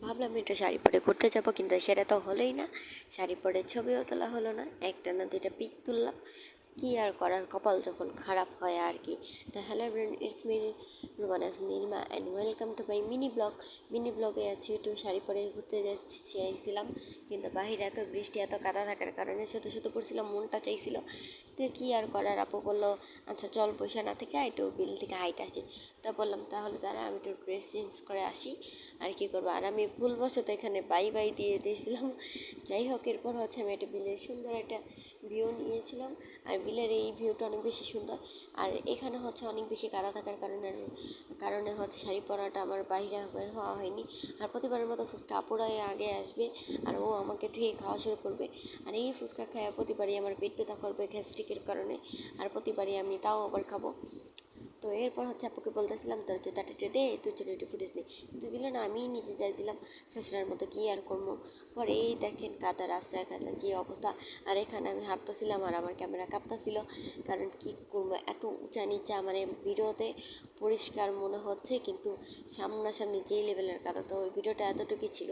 ভাবলাম একটু শাড়ি পরে ঘুরতে যাবো, কিন্তু সেটা তো হলোই না। শাড়ি পরে ছবিও তোলা হলো না, একটা না দুইটা পিক তুললাম। কি আর করার, কপাল যখন খারাপ হয় আর কি। তো hello everyone, it's me Rumana Nilima and welcome to my mini ব্লগে আছি। একটু শাড়ি পরে ঘুরতে যাচ্ছি চাইছিলাম, কিন্তু বাহিরে এত বৃষ্টি এত কাদা থাকার কারণে শুধু শুধু পড়ছিলাম, মনটা চাইছিল। তো কি আর করার, আপু বললো আচ্ছা চল পয়সা না থেকে একটু বিল থেকে হাইট আসি। তা বললাম তাহলে তারা আমি একটু ড্রেস চেঞ্জ করে আসি, আর কি করবো। আর আমি ভুলবশত এখানে বাই বাই দিয়ে দিয়েছিলাম। যাই হোক, এরপর হচ্ছে আমি একটা বিলের সুন্দর একটা ভিউ নিয়েছিলাম। আর বিলের এই ভিউটা অনেক বেশি সুন্দর। আর এখানে হচ্ছে অনেক বেশি কাদা থাকার কারণে হচ্ছে শাড়ি পরাটা আমার বাইরে বের হওয়া হয়নি। আর প্রতিবারের মতো ফুচকা আপুরাই আগে আসবে, আর ও আমাকে ধুয়ে খাওয়া শুরু করবে। আর এই ফুচকা খাওয়া প্রতিবারই আমার পেট ব্যথা করবে গ্যাস্ট্রিকের কারণে, আর প্রতিবারই আমি তাও আবার খাবো। তো এরপর হচ্ছে আপুকে বলতেছিলাম তোর জুতাটা দে, তুই চলে একটু ফুটেজ নে, কিন্তু দিল না, আমি নিজে যাই দিলাম শেষরার মতো। কী আর করবো। পরে এই দেখেন কাদা রাস্তায় কাদা কী অবস্থা। আর এখানে আমি হাঁটতেছিলাম আর আমার ক্যামেরা কাঁপতেছিল, কারণ কী করবো, এত উঁচা নিচা মানে ভিডিওতে পরিষ্কার মনে হচ্ছে, কিন্তু সামনাসামনি যেই লেভেলের কাদা। তো ওই ভিডিওটা এতটুকুই ছিল।